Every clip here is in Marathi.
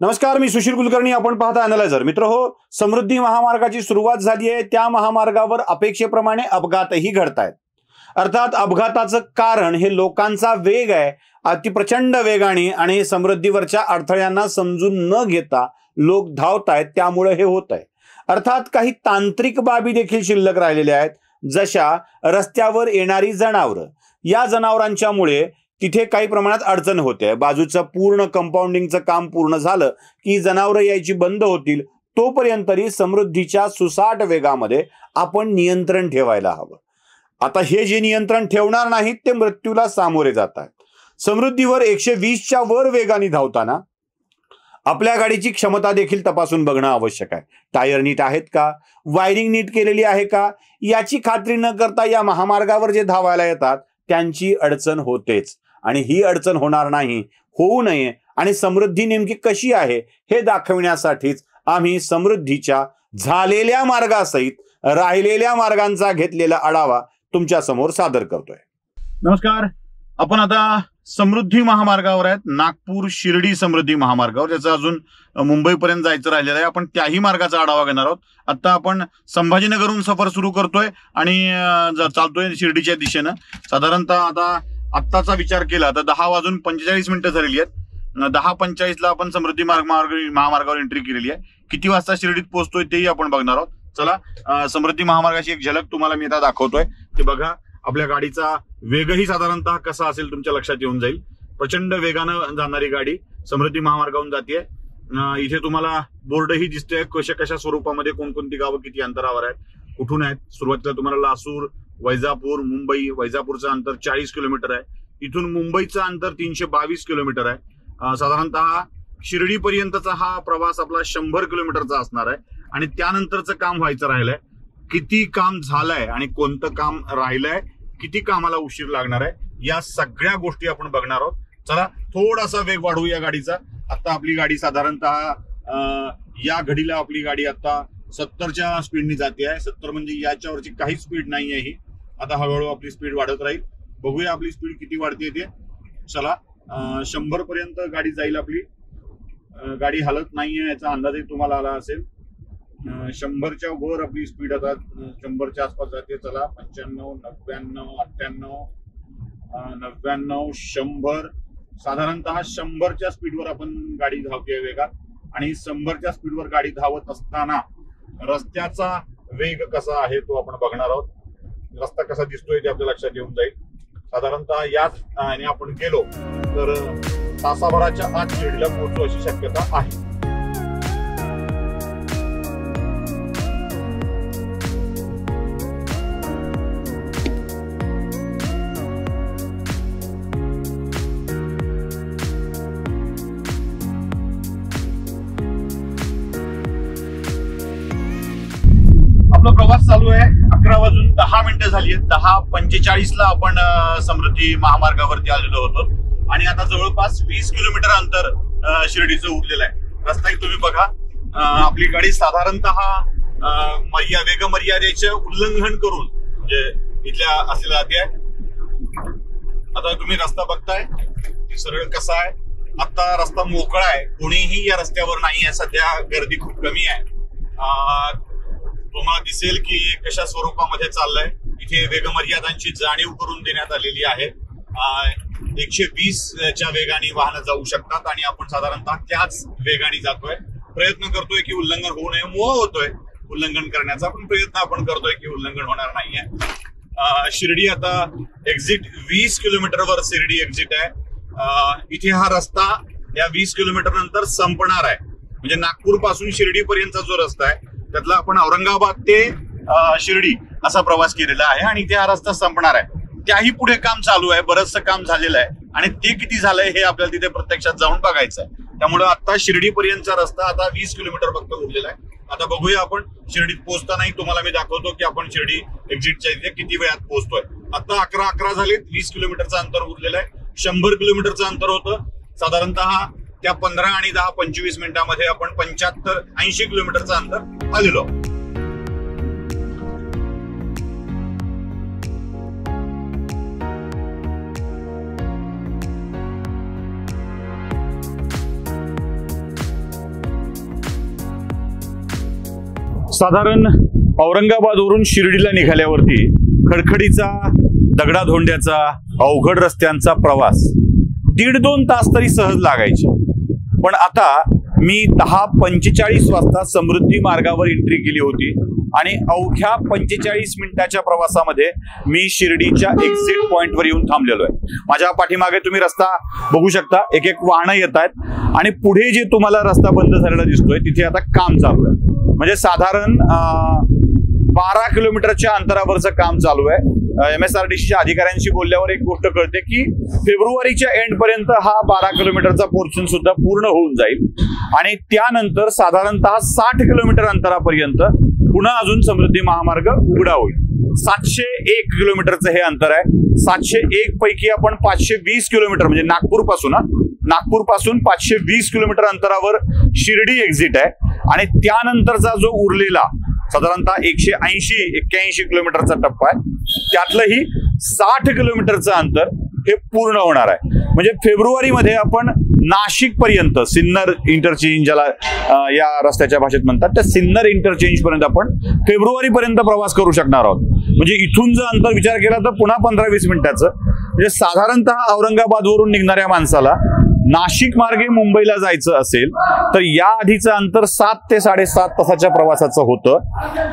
नमस्कार, मी सुशील कुलकर्णी. आपण पाहता अॅनालायझर. मित्रहो, समृद्धी महामार्गाची सुरुवात झाली आहे. त्या महामार्गावर अपेक्षेप्रमाणे अपघातही घडतायत. अर्थात अपघाताचं कारण हे लोकांचा वेग आहे. अति प्रचंड वेगाने आणि समृद्धीवरच्या अडथळ्यांना समजून न घेता लोक धावतायत, त्यामुळे हे होत आहे. अर्थात काही तांत्रिक बाबी देखील शिल्लक राहिलेल्या आहेत, जशा रस्त्यावर येणारी जनावरं. या जनावरांच्यामुळे तिथे काही प्रमाणात अडचण होते. बाजूचं पूर्ण कंपाऊंडिंगचं काम पूर्ण झालं की जनावरं यायची बंद होतील. तोपर्यंत तरी समृद्धीच्या सुसाट वेगामध्ये आपण नियंत्रण ठेवायला हवं. आता हे जे नियंत्रण ठेवणार नाहीत ते मृत्यूला सामोरे जात आहेत. समृद्धीवर 120च्या वर वेगाने धावताना आपल्या गाडीची क्षमता देखील तपासून बघणं आवश्यक आहे. टायर नीट आहेत का, वायरिंग नीट केलेली आहे का, याची खात्री न करता या महामार्गावर जे धावायला येतात त्यांची अडचण होतेच. आणि ही अडचण होणार नाही, होऊ नये आणि समृद्धी नेमकी कशी आहे हे दाखवण्यासाठीच आम्ही समृद्धीच्या झालेल्या मार्गासहित राहिलेल्या मार्गांचा घेतलेला आढावा तुमच्या समोर सादर करतोय. नमस्कार. आपण आता समृद्धी महामार्गावर आहेत, नागपूर शिर्डी समृद्धी महामार्गावर. ज्याचं अजून मुंबईपर्यंत जायचं राहिलेलं आहे. आपण त्याही मार्गाचा आढावा घेणार आहोत. आता आपण संभाजीनगरहून सफर सुरू करतोय आणि चालतोय शिर्डीच्या दिशेनं. साधारणतः आता आत्ताचा विचार केला तर 10:45 झालेली आहेत. 10:45ला आपण समृद्धी महामार्गावर एंट्री केलेली आहे. किती वाजता शिर्डीत पोहोचतोय तेही आपण बघणार आहोत. चला, समृद्धी महामार्गाची एक झलक तुम्हाला मी आता दाखवतोय. ते बघा, आपल्या गाडीचा वेगही साधारणतः कसा असेल तुमच्या लक्षात येऊन जाईल. प्रचंड वेगानं जाणारी गाडी समृद्धी महामार्गावरून जाते. इथे तुम्हाला बोर्डही दिसतोय कशा स्वरूपामध्ये कोणकोणती गावं किती अंतरावर आहेत, कुठून आहेत. सुरुवातीला तुम्हाला लासूर, वैजापूर, मुंबई. वैजापूरचं अंतर 40 किलोमीटर आहे. इथून मुंबईचं अंतर 322 किलोमीटर आहे. साधारणतः शिर्डीपर्यंतचा हा प्रवास आपला 100 किलोमीटरचा असणार आहे. आणि त्यानंतरचं काम व्हायचं राहिलंय. किती काम झालंय आणि कोणतं काम राहिलंय, किती कामाला उशीर लागणार आहे, या सगळ्या गोष्टी आपण बघणार आहोत. चला, थोडासा वेग वाढवू या गाडीचा. आता आपली गाडी साधारणतः या घडीला आपली गाडी आता 70च्या स्पीडने जाते आहे. 70 म्हणजे याच्यावरची काही स्पीड नाही आहे ही. आता हळूहळू आपली स्पीड वाढत राहील. बघूया आपली स्पीड किती वाढते ते. चला, 100 पर्यंत गाडी जाईल आपली. गाडी हलत नाहीये याचा अंदाजही तुम्हाला आला असेल. 100च्या वर आपली स्पीड आता 100च्या आसपास जाते. चला, 95, 99, 98, 99, 100. साधारणतः 100च्या स्पीडवर आपण गाडी धावते वेगात. आणि 100च्या स्पीडवर गाडी धावत असताना रस्त्याचा वेग कसा आहे तो आपण बघणार आहोत. रस्ता कसा दिसतोय ते आपल्या लक्षात येऊन जाईल. साधारणतः याच आपण गेलो तर तासाभराच्या आत शिर्डीला पोहोचू अशी शक्यता आहे. आपला प्रवास चालू आहे. 11:10 झाली आहेत. 10:45ला आपण समृद्धी महामार्गावरती आलेलो होतो आणि आता जवळपास 20 किलोमीटर अंतर शिर्डीचं उरलेलं आहे. रस्ता तुम्ही बघा. आपली गाडी साधारणतः वेग मर्यादेचे उल्लंघन करून म्हणजे इथल्या असलेला जाते. आता तुम्ही रस्ता बघताय सरळ कसा आहे. आता रस्ता मोकळा आहे, कोणीही या रस्त्यावर नाही आहे. सध्या गर्दी खूप कमी आहे. तुम्हाला दिसेल की कशा स्वरूपामध्ये चाललंय. इथे वेगमर्यादांची जाणीव करून देण्यात आलेली आहे. 120च्या वेगाने वाहनं जाऊ शकतात आणि आपण साधारणतः त्याच वेगाने जातोय. प्रयत्न करतोय की उल्लंघन होऊ नये. मोह होतोय उल्लंघन करण्याचा, पण प्रयत्न आपण करतोय की उल्लंघन होणार नाहीये. शिर्डी आता एक्झिट 20 किलोमीटरवर शिर्डी एक्झिट आहे. इथे हा रस्ता या 20 किलोमीटर नंतर संपणार आहे. म्हणजे नागपूर पासून शिर्डी पर्यंतचा जो रस्ता आहे त्यातला आपण औरंगाबाद ते शिर्डी असा प्रवास केलेला आहे आणि ते हा रस्ता संपणार आहे. त्याही पुढे काम चालू आहे, बरंचसं काम झालेलं आहे आणि ते किती झालंय हे आपल्याला तिथे प्रत्यक्षात जाऊन बघायचं आहे. त्यामुळे आता शिर्डी पर्यंतचा रस्ता आता 20 किलोमीटर फक्त उरलेला आहे. आता बघूया आपण शिर्डीत पोहोचतानाही तुम्हाला मी दाखवतो की आपण शिर्डी एक्झिटच्या इथे किती वेळात पोहोचतोय. आता 11:11 झालेत. 20 किलोमीटरचं अंतर उरलेलं आहे. 100 किलोमीटरचं अंतर होतं. साधारणतः त्या 15 आणि 10-25 मिनिटांमध्ये आपण 75-80 किलोमीटरचं अंतर आलेलो. साधारण औरंगाबादवरून शिर्डीला निघाल्यावरती खडखडीचा, दगडाधोंड्याचा, अवघड रस्त्यांचा प्रवास 1.5-2 तास तरी सहज लागायचे. पण आता मी 10:45 वाजता समृद्धी मार्गावर एंट्री केली होती आणि अवघ्या 45 मिनिटाच्या प्रवासामध्ये मी शिर्डीच्या एक्झिट पॉइंटवर येऊन थांबलेलो आहे. माझ्या पाठीमागे तुम्ही रस्ता बघू शकता, एक एक वाहनं येत आहेत आणि पुढे जे तुम्हाला रस्ता बंद झालेला दिसतोय तिथे आता काम चालू आहे. म्हणजे साधारण 12 किलोमीटरच्या अंतरावरचं काम चालू आहे. MSRDCच्या अधिकाऱ्यांशी बोलल्यावर एक गोष्ट कळते की फेब्रुवारीच्या एंड पर्यंत हा 12 किलोमीटरचा पोर्शन सुद्धा पूर्ण होऊन जाईल आणि त्यानंतर साधारणतः 60 किलोमीटर अंतरापर्यंत पुन्हा अजून समृद्धी महामार्ग उघडा होईल. 701 किलोमीटरचं हे अंतर आहे. 701 पैकी आपण 520 किलोमीटर म्हणजे नागपूर पासून 520 किलोमीटर अंतरावर शिर्डी एक्झिट आहे आणि त्यानंतरचा जो उरलेला साधारणतः 180-81 किलोमीटरचा टप्पा आहे, त्यातलंही 60 किलोमीटरचं अंतर हे पूर्ण होणार आहे. म्हणजे फेब्रुवारीमध्ये आपण नाशिक पर्यंत, सिन्नर इंटरचेंज ज्याला या रस्त्याच्या भाषेत म्हणतात, त्या सिन्नर इंटरचेंज पर्यंत आपण फेब्रुवारी पर्यंत प्रवास करू शकणार आहोत. म्हणजे इथून जर अंतर विचार केला तर पुन्हा 15-20 मिनिटाचं. म्हणजे साधारणतः औरंगाबादवरून निघणाऱ्या माणसाला नाशिक मार्गे मुंबईला जायचं असेल तर या आधीचं अंतर 7 ते 7.5 तासाच्या प्रवासाचं होतं,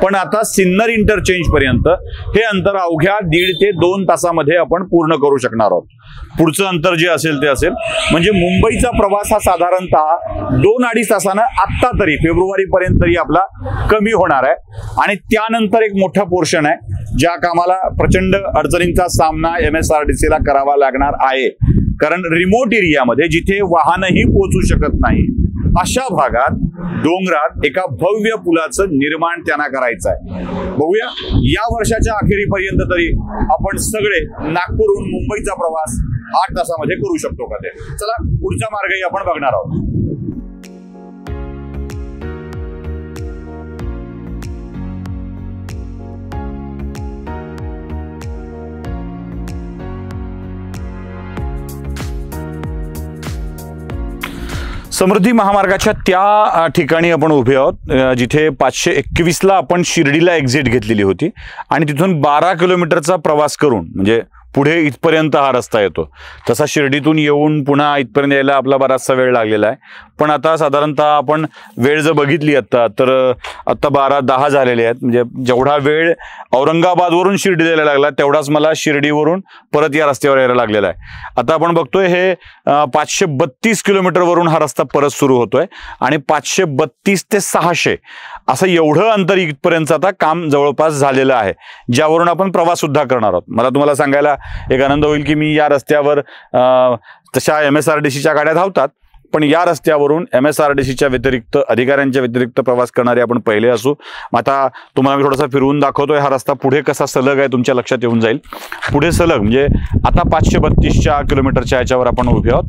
पण आता सिन्नर इंटरचेंज पर्यंत हे अंतर अवघ्या 1.5 ते 2 तासामध्ये आपण पूर्ण करू शकणार आहोत. पुढचं अंतर जे असेल ते असेल. म्हणजे मुंबईचा प्रवास हा साधारणतः 2-2.5 तासानं आत्ता तरी फेब्रुवारी पर्यंत तरी आपला कमी होणार आहे. आणि त्यानंतर एक मोठा पोर्शन आहे ज्या कामाला प्रचंड अडचणींचा सामना MSRDCला करावा लागणार आहे. कारण रिमोट एरियामध्ये जिथे वाहनही पोहोचू शकत नाही अशा भागात डोंगरात एका भव्य पुलाचं निर्माण त्यांना करायचं आहे. बघूया या वर्षाच्या अखेरीपर्यंत तरी आपण सगळे नागपूरहून मुंबईचा प्रवास 8 तासामध्ये करू शकतो का ते. चला पुढचा मार्गही आपण बघणार आहोत. समृद्धी महामार्गाच्या त्या ठिकाणी आपण उभे आहोत जिथे 521ला आपण शिर्डीला एक्झिट घेतलेली होती आणि तिथून 12 किलोमीटरचा प्रवास करून म्हणजे पुढे इथपर्यंत हा रस्ता येतो. तसा शिर्डीतून येऊन पुन्हा इथपर्यंत यायला आपला बराचसा वेळ लागलेला आहे. पण आता साधारणतः आपण वेळ जर बघितली आता 12:10 झालेले आहेत. म्हणजे जेवढा वेळ औरंगाबादवरून शिर्डी यायला लागला तेवढाच मला शिर्डीवरून परत या रस्त्यावर यायला लागलेला आहे. आता आपण बघतोय हे 532 किलोमीटरवरून हा रस्ता परत सुरू होतोय आणि 532 ते 600 असं एवढं अंतर इथपर्यंत आता काम जवळपास झालेलं आहे, ज्यावरून आपण प्रवास सुद्धा करणार आहोत. मला तुम्हाला सांगायला एक आनंद होईल की मी या रस्त्यावर तशा MSRDCच्या गाड्या धावतात, पण या रस्त्यावरून MSRDCच्या व्यतिरिक्त अधिकाऱ्यांच्या व्यतिरिक्त प्रवास करणारे आपण पहिले असू. आता तुम्हाला मी थोडासा फिरवून दाखवतोय. हा रस्ता पुढे कसा सलग आहे तुमच्या लक्षात येऊन जाईल. पुढे सलग म्हणजे आता 532 किलोमीटरच्या याच्यावर आपण उभे आहोत.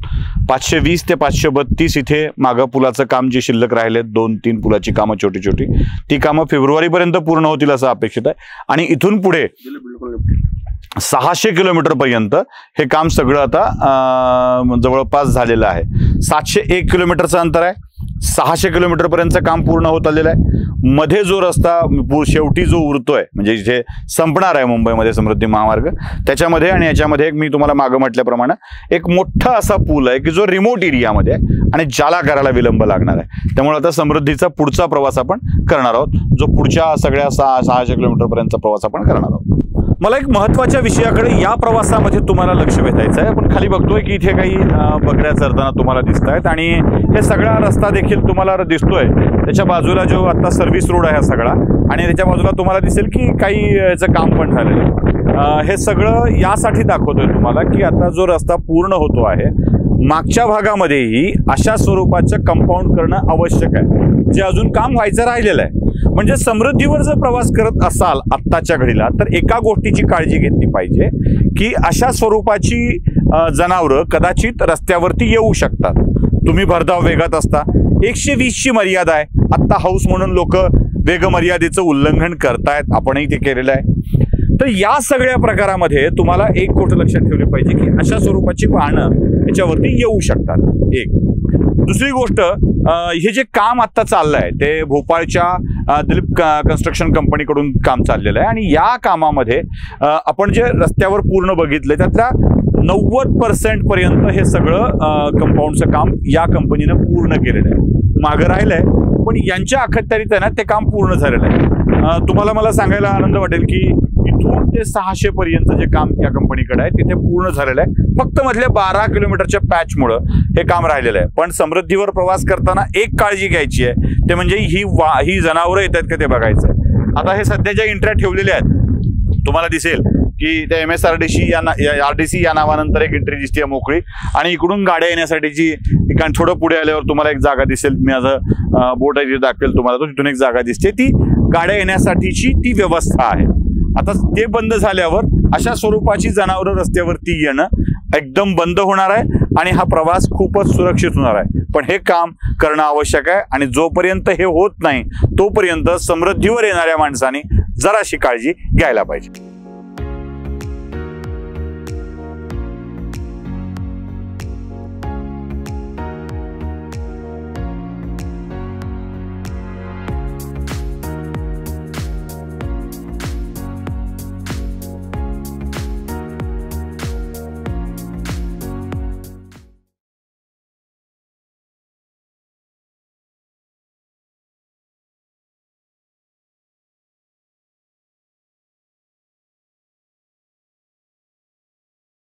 520 ते 532 इथे मागं पुलाचं काम जे शिल्लक राहिले 2-3 पुलाची कामं छोटी छोटी ती कामं फेब्रुवारीपर्यंत पूर्ण होतील असं अपेक्षित आहे. आणि इथून पुढे 600 किलोमीटर पर्यंत हे काम सगळं आता जवळपास झालेलं आहे. 701 किलोमीटरचं अंतर आहे. 600 किलोमीटर पर्यंतचं काम पूर्ण होत आलेलं आहे. मध्ये जो रस्ता शेवटी जो उरतोय म्हणजे जिथे संपणार आहे मुंबईमध्ये समृद्धी महामार्ग त्याच्यामध्ये आणि याच्यामध्ये मी तुम्हाला मागं म्हटल्याप्रमाणे एक मोठा असा पूल आहे की जो रिमोट एरियामध्ये आहे आणि ज्याला करायला विलंब लागणार आहे. त्यामुळे आता समृद्धीचा पुढचा प्रवास आपण करणार आहोत, जो पुढच्या सगळ्या 600 किलोमीटर पर्यंतचा प्रवास आपण करणार आहोत. मला एक महत्त्वाच्या विषयाकडे या प्रवासामध्ये तुम्हाला लक्ष वेधायचं आहे. आपण खाली बघतोय की इथे काही बकऱ्या चरताना तुम्हाला दिसत आहेत आणि हे सगळा रस्ता देखील तुम्हाला दिसतोय. त्याच्या बाजूला जो आता सर्व्हिस रोड आहे सगळा आणि त्याच्या बाजूला तुम्हाला दिसेल की काही याचं काम पण झालेलं आहे. हे सगळं यासाठी दाखवतोय तुम्हाला की आता जो रस्ता पूर्ण होतो आहे मागच्या भागामध्येही अशा स्वरूपाचं कंपाऊंड करणं आवश्यक आहे, जे अजून काम व्हायचं राहिलेलं आहे. म्हणजे समृद्धीवर जर प्रवास करत असाल आत्ताच्या घडीला तर एका गोष्टीची काळजी घेतली पाहिजे की अशा स्वरूपाची जनावरं कदाचित रस्त्यावरती येऊ शकतात. तुम्ही भरधाव वेगात असता, 120ची मर्यादा आहे. आत्ता हाऊस म्हणून लोक वेग मर्यादेचं उल्लंघन करतायत, आपणही ते केलेलं आहे. तर या सगळ्या प्रकारामध्ये तुम्हाला एक गोष्ट लक्षात ठेवली पाहिजे की अशा स्वरूपाची वाहनं याच्यावरती येऊ शकतात. एक दुसरी गोष्ट, हे जे काम आता चाललंय ते भोपाळच्या दिलीप कन्स्ट्रक्शन कंपनीकडून काम चाललेलं आहे आणि या कामामध्ये आपण जे रस्त्यावर पूर्ण बघितलं त्यातल्या 90% पर्यंत हे सगळं कंपाऊंडचं काम या कंपनीनं पूर्ण केलेलं आहे. मागं राहिलंय पण यांच्या अखत्यारीत आहे ना ते काम पूर्ण झालेलं आहे. तुम्हाला मला सांगायला आनंद वाटेल की इथून ते 600 पर्यंत जे काम या कंपनीकडे आहे तिथे पूर्ण झालेलं आहे. फक्त मधल्या 12 किलोमीटरच्या पॅचमुळं हे काम राहिलेलं आहे. पण समृद्धीवर प्रवास करताना एक काळजी घ्यायची आहे ते म्हणजे ही जनावरं येतात का ते बघायचं आहे. आता हे सध्या ज्या एंट्र्या ठेवलेल्या आहेत तुम्हाला दिसेल की त्या MSRDC RDC या नावानंतर एक एंट्री दिसते मोकळी आणि इकडून गाड्या येण्यासाठीची थोडं पुढे आल्यावर तुम्हाला एक जागा दिसेल. मी माझं बोट आहे दाखवेल तुम्हाला तो तिथून एक जागा दिसते ती गाड्या येण्यासाठीची ती व्यवस्था आहे. आता ते बंद झाल्यावर अशा स्वरूपाची जनावरं रस्त्यावरती येणं एकदम बंद होणार आहे आणि हा प्रवास खूपच सुरक्षित होणार आहे. पण हे काम करणं आवश्यक आहे आणि जोपर्यंत हे होत नाही तोपर्यंत समृद्धीवर येणाऱ्या माणसांनी जराशी काळजी घ्यायला पाहिजे.